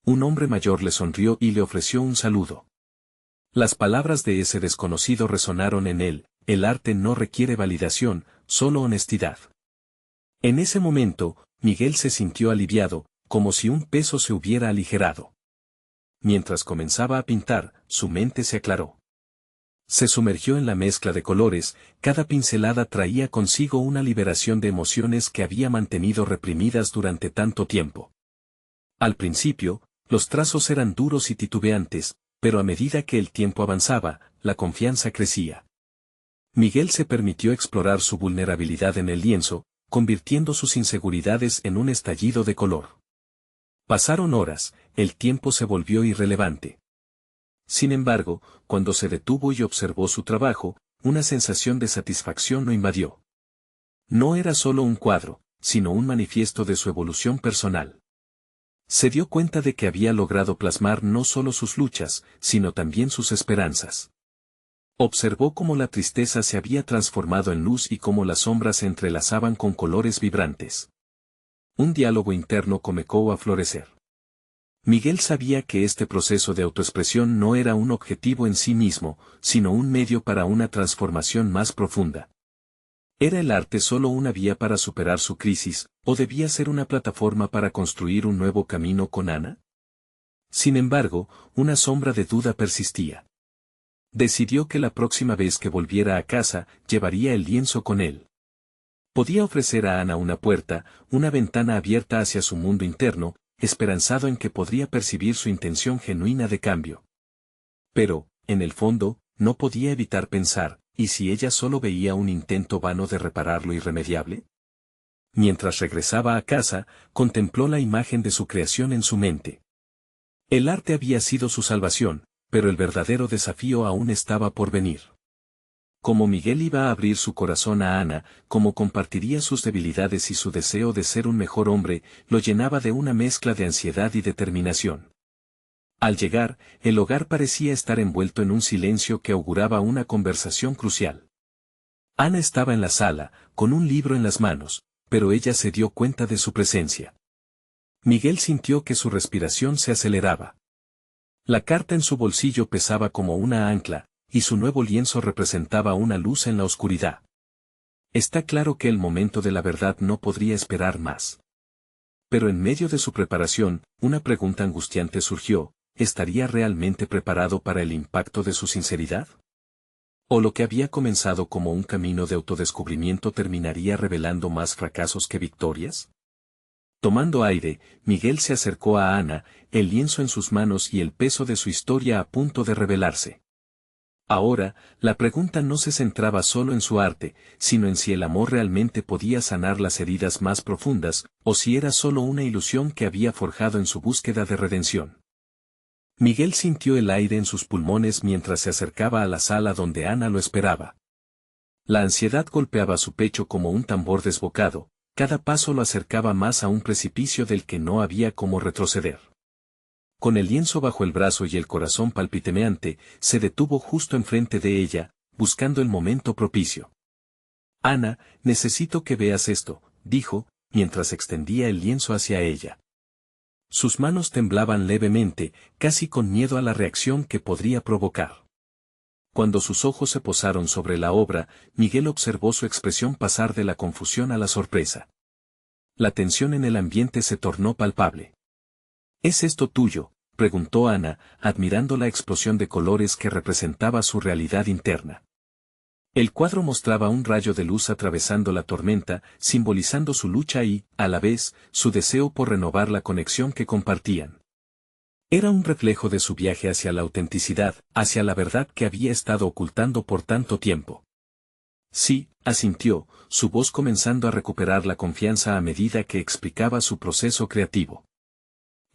Un hombre mayor le sonrió y le ofreció un saludo. Las palabras de ese desconocido resonaron en él: el arte no requiere validación, solo honestidad. En ese momento, Miguel se sintió aliviado, como si un peso se hubiera aligerado. Mientras comenzaba a pintar, su mente se aclaró. Se sumergió en la mezcla de colores, cada pincelada traía consigo una liberación de emociones que había mantenido reprimidas durante tanto tiempo. Al principio, los trazos eran duros y titubeantes, pero a medida que el tiempo avanzaba, la confianza crecía. Miguel se permitió explorar su vulnerabilidad en el lienzo, convirtiendo sus inseguridades en un estallido de color. Pasaron horas, el tiempo se volvió irrelevante. Sin embargo, cuando se detuvo y observó su trabajo, una sensación de satisfacción lo invadió. No era solo un cuadro, sino un manifiesto de su evolución personal. Se dio cuenta de que había logrado plasmar no solo sus luchas, sino también sus esperanzas. Observó cómo la tristeza se había transformado en luz y cómo las sombras se entrelazaban con colores vibrantes. Un diálogo interno comenzó a florecer. Miguel sabía que este proceso de autoexpresión no era un objetivo en sí mismo, sino un medio para una transformación más profunda. ¿Era el arte solo una vía para superar su crisis, o debía ser una plataforma para construir un nuevo camino con Ana? Sin embargo, una sombra de duda persistía. Decidió que la próxima vez que volviera a casa, llevaría el lienzo con él. Podía ofrecer a Ana una puerta, una ventana abierta hacia su mundo interno, esperanzado en que podría percibir su intención genuina de cambio. Pero, en el fondo, no podía evitar pensar: ¿y si ella solo veía un intento vano de reparar lo irremediable? Mientras regresaba a casa, contempló la imagen de su creación en su mente. El arte había sido su salvación, pero el verdadero desafío aún estaba por venir. Cómo Miguel iba a abrir su corazón a Ana, cómo compartiría sus debilidades y su deseo de ser un mejor hombre, lo llenaba de una mezcla de ansiedad y determinación. Al llegar, el hogar parecía estar envuelto en un silencio que auguraba una conversación crucial. Ana estaba en la sala, con un libro en las manos, pero ella se dio cuenta de su presencia. Miguel sintió que su respiración se aceleraba. La carta en su bolsillo pesaba como una ancla, y su nuevo lienzo representaba una luz en la oscuridad. Está claro que el momento de la verdad no podría esperar más. Pero en medio de su preparación, una pregunta angustiante surgió: ¿estaría realmente preparado para el impacto de su sinceridad? ¿O lo que había comenzado como un camino de autodescubrimiento terminaría revelando más fracasos que victorias? Tomando aire, Miguel se acercó a Ana, el lienzo en sus manos y el peso de su historia a punto de revelarse. Ahora, la pregunta no se centraba solo en su arte, sino en si el amor realmente podía sanar las heridas más profundas, o si era solo una ilusión que había forjado en su búsqueda de redención. Miguel sintió el aire en sus pulmones mientras se acercaba a la sala donde Ana lo esperaba. La ansiedad golpeaba su pecho como un tambor desbocado, cada paso lo acercaba más a un precipicio del que no había cómo retroceder. Con el lienzo bajo el brazo y el corazón palpiteante, se detuvo justo enfrente de ella, buscando el momento propicio. «Ana, necesito que veas esto», dijo, mientras extendía el lienzo hacia ella. Sus manos temblaban levemente, casi con miedo a la reacción que podría provocar. Cuando sus ojos se posaron sobre la obra, Miguel observó su expresión pasar de la confusión a la sorpresa. La tensión en el ambiente se tornó palpable. «¿Es esto tuyo?», preguntó Ana, admirando la explosión de colores que representaba su realidad interna. El cuadro mostraba un rayo de luz atravesando la tormenta, simbolizando su lucha y, a la vez, su deseo por renovar la conexión que compartían. Era un reflejo de su viaje hacia la autenticidad, hacia la verdad que había estado ocultando por tanto tiempo. «Sí», asintió, su voz comenzando a recuperar la confianza a medida que explicaba su proceso creativo.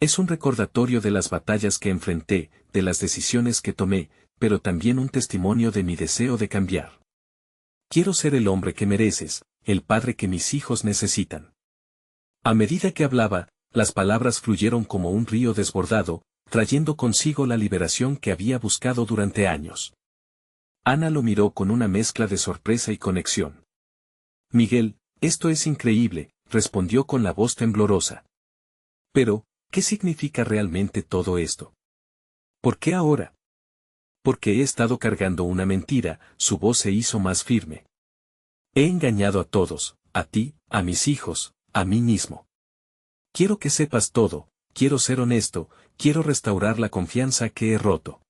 «Es un recordatorio de las batallas que enfrenté, de las decisiones que tomé, pero también un testimonio de mi deseo de cambiar. Quiero ser el hombre que mereces, el padre que mis hijos necesitan». A medida que hablaba, las palabras fluyeron como un río desbordado, trayendo consigo la liberación que había buscado durante años. Ana lo miró con una mezcla de sorpresa y conexión. «Miguel, esto es increíble», respondió con la voz temblorosa. «Pero, ¿qué significa realmente todo esto? ¿Por qué ahora?». «Porque he estado cargando una mentira», su voz se hizo más firme. «He engañado a todos, a ti, a mis hijos, a mí mismo. Quiero que sepas todo, quiero ser honesto, quiero restaurar la confianza que he roto».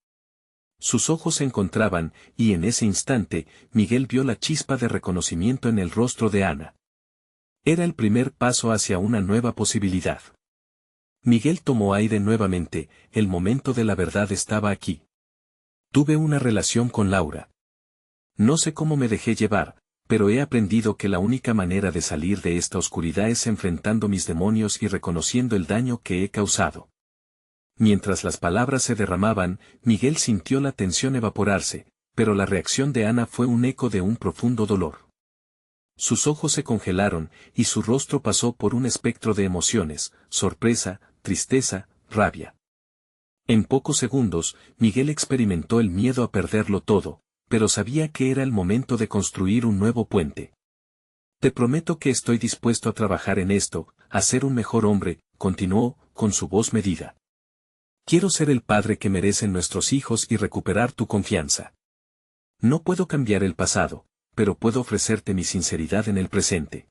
Sus ojos se encontraban, y en ese instante, Miguel vio la chispa de reconocimiento en el rostro de Ana. Era el primer paso hacia una nueva posibilidad. Miguel tomó aire nuevamente, el momento de la verdad estaba aquí. «Tuve una relación con Laura. No sé cómo me dejé llevar, pero he aprendido que la única manera de salir de esta oscuridad es enfrentando mis demonios y reconociendo el daño que he causado». Mientras las palabras se derramaban, Miguel sintió la tensión evaporarse, pero la reacción de Ana fue un eco de un profundo dolor. Sus ojos se congelaron, y su rostro pasó por un espectro de emociones: sorpresa, tristeza, rabia. En pocos segundos, Miguel experimentó el miedo a perderlo todo, pero sabía que era el momento de construir un nuevo puente. «Te prometo que estoy dispuesto a trabajar en esto, a ser un mejor hombre», continuó, con su voz medida. «Quiero ser el padre que merecen nuestros hijos y recuperar tu confianza. No puedo cambiar el pasado, pero puedo ofrecerte mi sinceridad en el presente.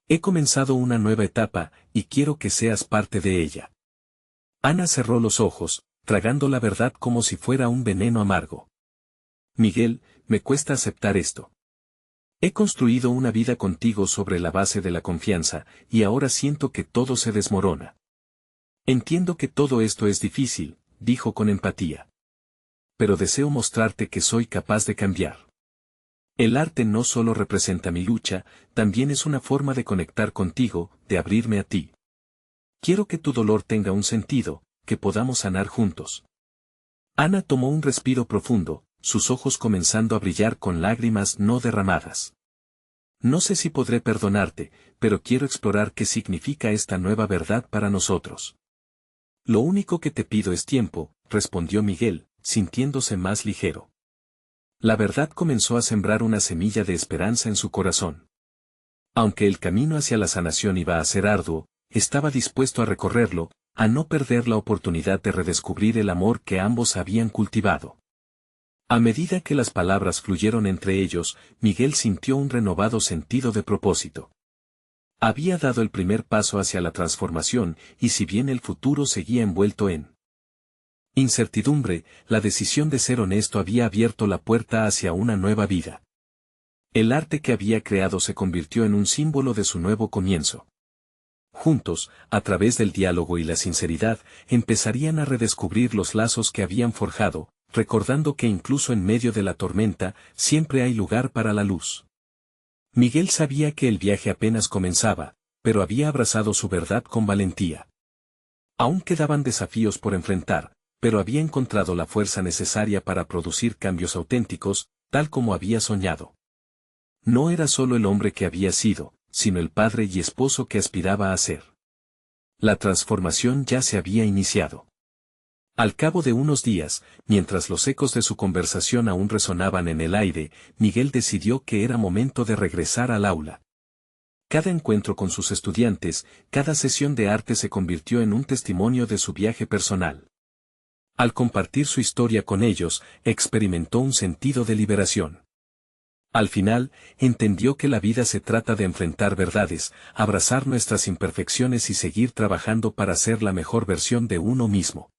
He comenzado una nueva etapa, y quiero que seas parte de ella». Ana cerró los ojos, tragando la verdad como si fuera un veneno amargo. «Miguel, me cuesta aceptar esto. He construido una vida contigo sobre la base de la confianza, y ahora siento que todo se desmorona. Entiendo que todo esto es difícil», dijo con empatía. «Pero deseo mostrarte que soy capaz de cambiar. El arte no solo representa mi lucha, también es una forma de conectar contigo, de abrirme a ti. Quiero que tu dolor tenga un sentido, que podamos sanar juntos. Ana tomó un respiro profundo, sus ojos comenzando a brillar con lágrimas no derramadas. No sé si podré perdonarte, pero quiero explorar qué significa esta nueva verdad para nosotros. Lo único que te pido es tiempo, respondió Miguel, sintiéndose más ligero. La verdad comenzó a sembrar una semilla de esperanza en su corazón. Aunque el camino hacia la sanación iba a ser arduo, estaba dispuesto a recorrerlo, a no perder la oportunidad de redescubrir el amor que ambos habían cultivado. A medida que las palabras fluyeron entre ellos, Miguel sintió un renovado sentido de propósito. Había dado el primer paso hacia la transformación, y si bien el futuro seguía envuelto en incertidumbre, la decisión de ser honesto había abierto la puerta hacia una nueva vida. El arte que había creado se convirtió en un símbolo de su nuevo comienzo. Juntos, a través del diálogo y la sinceridad, empezarían a redescubrir los lazos que habían forjado, recordando que incluso en medio de la tormenta, siempre hay lugar para la luz. Miguel sabía que el viaje apenas comenzaba, pero había abrazado su verdad con valentía. Aún quedaban desafíos por enfrentar, pero había encontrado la fuerza necesaria para producir cambios auténticos, tal como había soñado. No era solo el hombre que había sido, sino el padre y esposo que aspiraba a ser. La transformación ya se había iniciado. Al cabo de unos días, mientras los ecos de su conversación aún resonaban en el aire, Miguel decidió que era momento de regresar al aula. Cada encuentro con sus estudiantes, cada sesión de arte se convirtió en un testimonio de su viaje personal. Al compartir su historia con ellos, experimentó un sentido de liberación. Al final, entendió que la vida se trata de enfrentar verdades, abrazar nuestras imperfecciones y seguir trabajando para ser la mejor versión de uno mismo.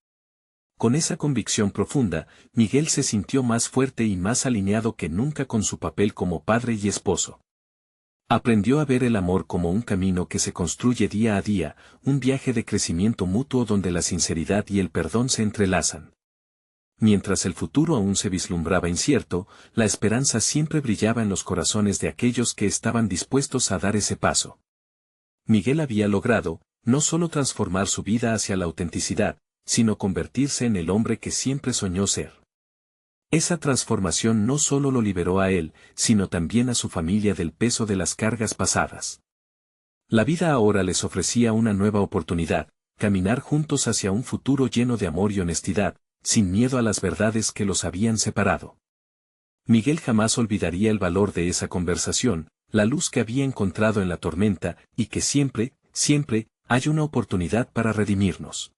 Con esa convicción profunda, Miguel se sintió más fuerte y más alineado que nunca con su papel como padre y esposo. Aprendió a ver el amor como un camino que se construye día a día, un viaje de crecimiento mutuo donde la sinceridad y el perdón se entrelazan. Mientras el futuro aún se vislumbraba incierto, la esperanza siempre brillaba en los corazones de aquellos que estaban dispuestos a dar ese paso. Miguel había logrado, no solo transformar su vida hacia la autenticidad, sino convertirse en el hombre que siempre soñó ser. Esa transformación no solo lo liberó a él, sino también a su familia del peso de las cargas pasadas. La vida ahora les ofrecía una nueva oportunidad, caminar juntos hacia un futuro lleno de amor y honestidad, sin miedo a las verdades que los habían separado. Miguel jamás olvidaría el valor de esa conversación, la luz que había encontrado en la tormenta, y que siempre, siempre, hay una oportunidad para redimirnos.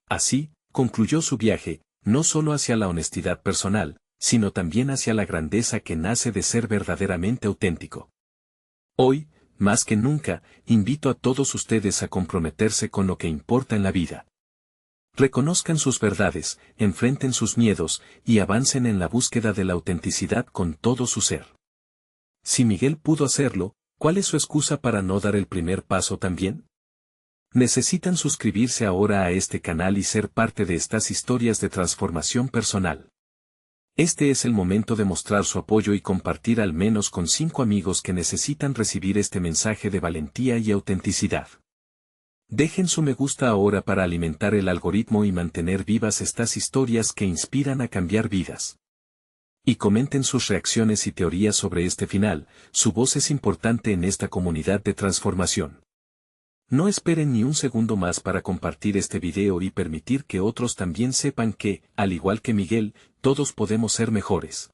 Así, concluyó su viaje, no solo hacia la honestidad personal, sino también hacia la grandeza que nace de ser verdaderamente auténtico. Hoy, más que nunca, invito a todos ustedes a comprometerse con lo que importa en la vida. Reconozcan sus verdades, enfrenten sus miedos, y avancen en la búsqueda de la autenticidad con todo su ser. Si Miguel pudo hacerlo, ¿cuál es su excusa para no dar el primer paso también? Necesitan suscribirse ahora a este canal y ser parte de estas historias de transformación personal. Este es el momento de mostrar su apoyo y compartir al menos con 5 amigos que necesitan recibir este mensaje de valentía y autenticidad. Dejen su me gusta ahora para alimentar el algoritmo y mantener vivas estas historias que inspiran a cambiar vidas. Y comenten sus reacciones y teorías sobre este final, su voz es importante en esta comunidad de transformación. No esperen ni un segundo más para compartir este video y permitir que otros también sepan que, al igual que Miguel, todos podemos ser mejores.